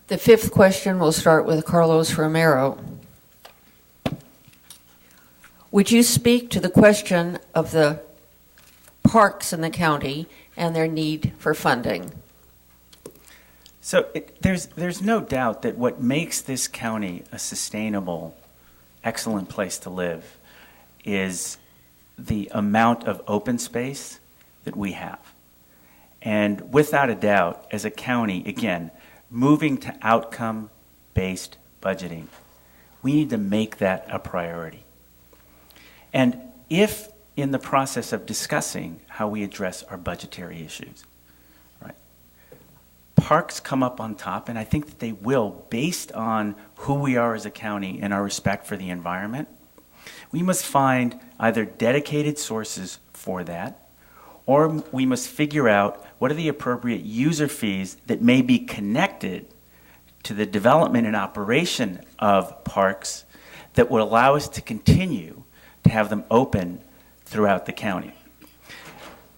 The fifth question will start with Carlos Romero. Would you speak to the question of the parks in the county and their need for funding? So there's no doubt that what makes this county a sustainable, excellent place to live is the amount of open space that we have. And without a doubt, as a county, again, moving to outcome-based budgeting, we need to make that a priority. And if in the process of discussing how we address our budgetary issues, right, parks come up on top, and I think that they will, based on who we are as a county and our respect for the environment, we must find either dedicated sources for that, or we must figure out what are the appropriate user fees that may be connected to the development and operation of parks that would allow us to continue to have them open throughout the county.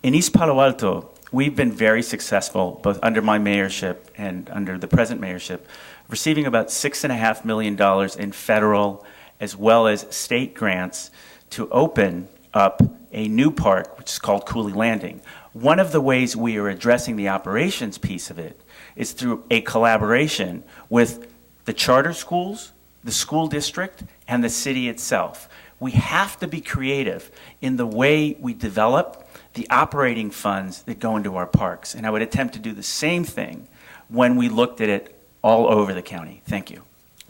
In East Palo Alto, we've been very successful, both under my mayorship and under the present mayorship, receiving about $6.5 million in federal as well as state grants to open up a new park, which is called Cooley Landing. One of the ways we are addressing the operations piece of it is through a collaboration with the charter schools, the school district, and the city itself. We have to be creative in the way we develop the operating funds that go into our parks. And I would attempt to do the same thing when we looked at it all over the county. Thank you.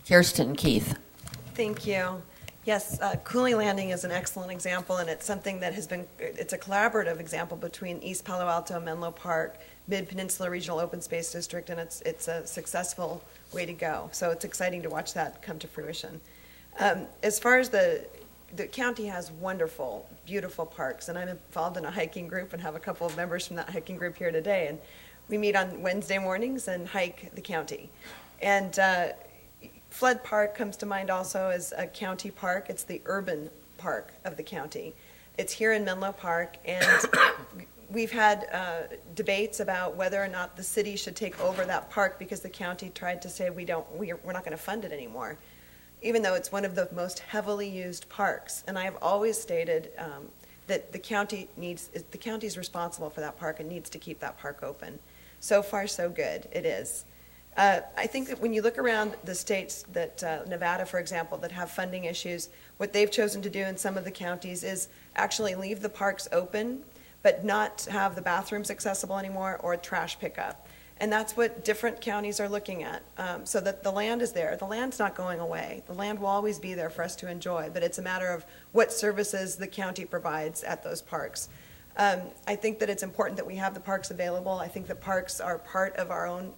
Kirsten, Keith. Thank you. Yes, Cooley Landing is an excellent example, and it's something that has been, it's a collaborative example between East Palo Alto, Menlo Park, Mid-Peninsula Regional Open Space District, and it's a successful way to go. So it's exciting to watch that come to fruition. As far as the county has wonderful, beautiful parks, and I'm involved in a hiking group and have a couple of members from that hiking group here today, and we meet on Wednesday mornings and hike the county. And Flood Park comes to mind also as a county park. It's the urban park of the county. It's here in Menlo Park, and we've had debates about whether or not the city should take over that park because the county tried to say we're not going to fund it anymore, even though it's one of the most heavily used parks. And I have always stated that the county is responsible for that park and needs to keep that park open. So far, so good. It is. I think that when you look around the states that, Nevada, for example, that have funding issues, what they've chosen to do in some of the counties is actually leave the parks open, but not have the bathrooms accessible anymore or trash pickup. And that's what different counties are looking at, so that the land is there. The land's not going away. The land will always be there for us to enjoy, but it's a matter of what services the county provides at those parks. I think that it's important that we have the parks available. I think the parks are part of our own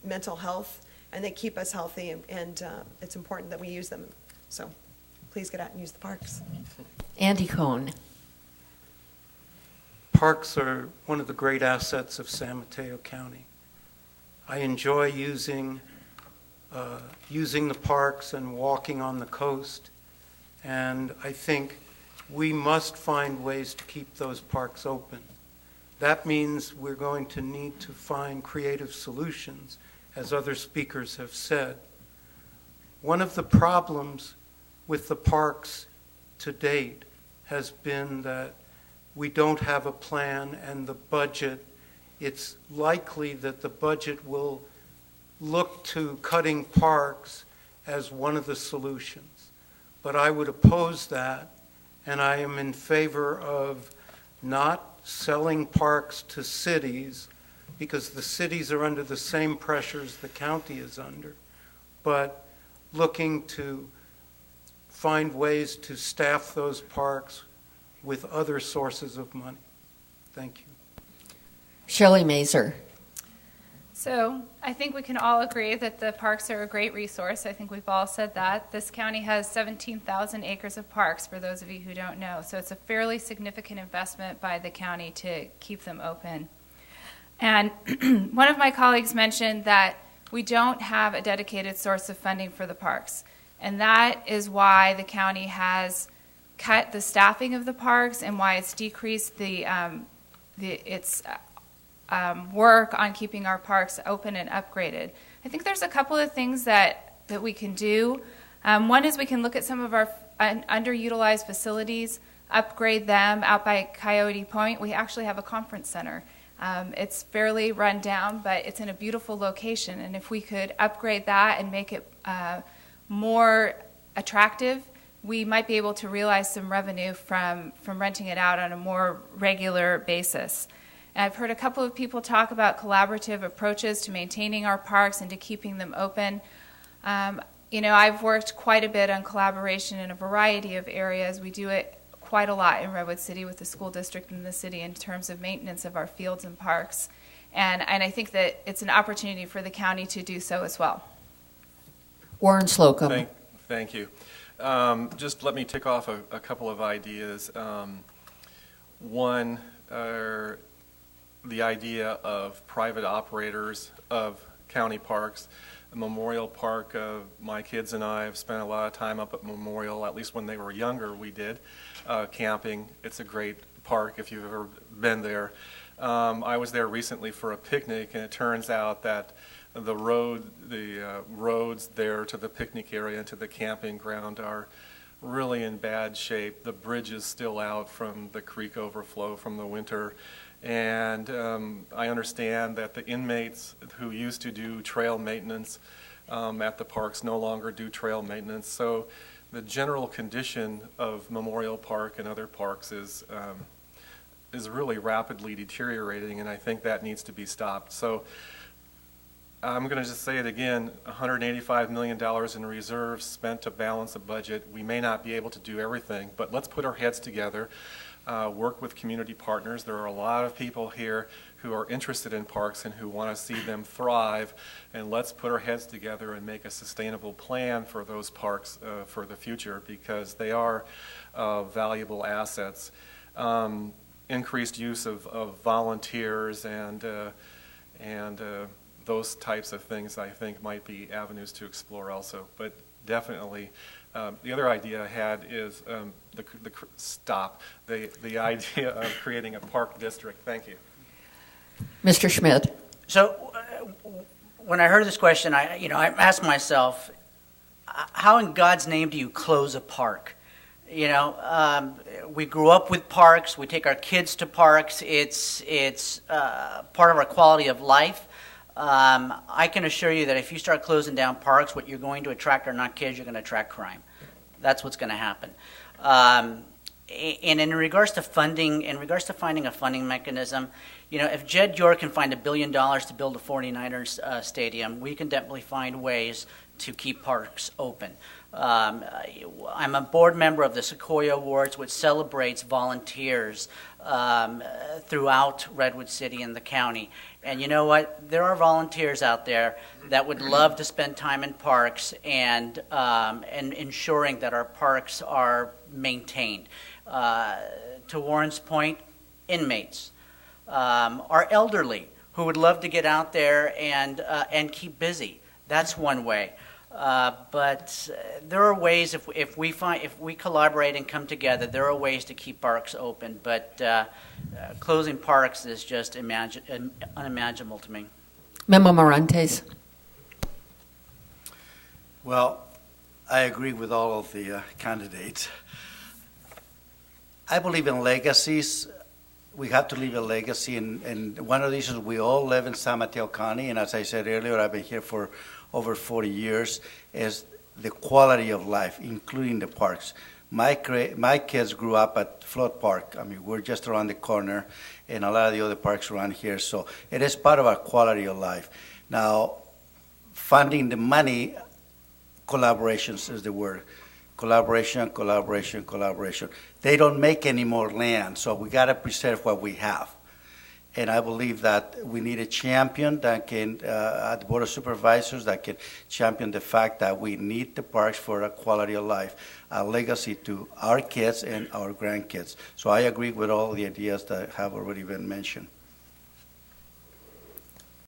mental health, and they keep us healthy, and it's important that we use them. So please get out and use the parks. Andy Cohen. Parks are one of the great assets of San Mateo County. I enjoy using the parks and walking on the coast, and I think we must find ways to keep those parks open. That means we're going to need to find creative solutions, as other speakers have said. One of the problems with the parks to date has been that we don't have a plan, and the budget, it's likely that the budget will look to cutting parks as one of the solutions. But I would oppose that, and I am in favor of not selling parks to cities, because the cities are under the same pressures the county is under, but looking to find ways to staff those parks with other sources of money. Thank you. Shelley Mazer. So I think we can all agree that the parks are a great resource. I think we've all said that. This county has 17,000 acres of parks, for those of you who don't know. So it's a fairly significant investment by the county to keep them open. And one of my colleagues mentioned that we don't have a dedicated source of funding for the parks. And that is why the county has cut the staffing of the parks and why it's decreased its work on keeping our parks open and upgraded. I think there's a couple of things that we can do. One is we can look at some of our underutilized facilities, upgrade them. Out by Coyote Point, we actually have a conference center. It's fairly run down, but it's in a beautiful location, and if we could upgrade that and make it more attractive, we might be able to realize some revenue from renting it out on a more regular basis. And I've heard a couple of people talk about collaborative approaches to maintaining our parks and to keeping them open. I've worked quite a bit on collaboration in a variety of areas. We do it quite a lot in Redwood City with the school district and the city in terms of maintenance of our fields and parks. And I think that it's an opportunity for the county to do so as well. Warren Slocum. Thank you. Just let me tick off a couple of ideas. One, the idea of private operators of county parks. The Memorial Park, my kids and I have spent a lot of time up at Memorial, at least when they were younger we did, camping. It's a great park if you've ever been there. I was there recently for a picnic, and it turns out that the roads there to the picnic area and to the camping ground are really in bad shape. The bridge is still out from the creek overflow from the winter. And I understand that the inmates who used to do trail maintenance at the parks no longer do trail maintenance. So the general condition of Memorial Park and other parks is really rapidly deteriorating, and I think that needs to be stopped. So I'm going to just say it again, $185 million in reserves spent to balance a budget. We may not be able to do everything, but let's put our heads together. Work with community partners. There are a lot of people here who are interested in parks and who want to see them thrive, and let's put our heads together and make a sustainable plan for those parks for the future, because they are valuable assets. Increased use of volunteers and those types of things, I think, might be avenues to explore also, but definitely. The other idea I had is the idea of creating a park district. Thank you. Mr. Schmidt. So when I heard this question, I asked myself, how in God's name do you close a park? We grew up with parks. We take our kids to parks. It's part of our quality of life. I can assure you that if you start closing down parks, what you're going to attract are not kids, you're going to attract crime. That's what's going to happen. And in regards to funding, finding a funding mechanism, if Jed York can find $1 billion to build a 49ers stadium, we can definitely find ways to keep parks open. I'm a board member of the Sequoia Awards, which celebrates volunteers throughout Redwood City and the county. And you know what? There are volunteers out there that would love to spend time in parks and ensuring that our parks are maintained. To Warren's point, inmates, our elderly who would love to get out there and keep busy. That's one way. But there are ways, if we collaborate and come together, there are ways to keep parks open. But closing parks is just unimaginable to me. Memo Morantes. Well, I agree with all of the candidates. I believe in legacies. We have to leave a legacy, and one of these is we all live in San Mateo County, and as I said earlier, I've been here for over 40 years, is the quality of life, including the parks. My kids grew up at Flood Park. I mean, we're just around the corner, and a lot of the other parks around here, so it is part of our quality of life. Now, funding the money, collaborations is the word. Collaboration, collaboration, collaboration. They don't make any more land, so we got to preserve what we have. And I believe that we need a champion that can, at the Board of Supervisors, that can champion the fact that we need the parks for a quality of life, a legacy to our kids and our grandkids. So I agree with all the ideas that have already been mentioned.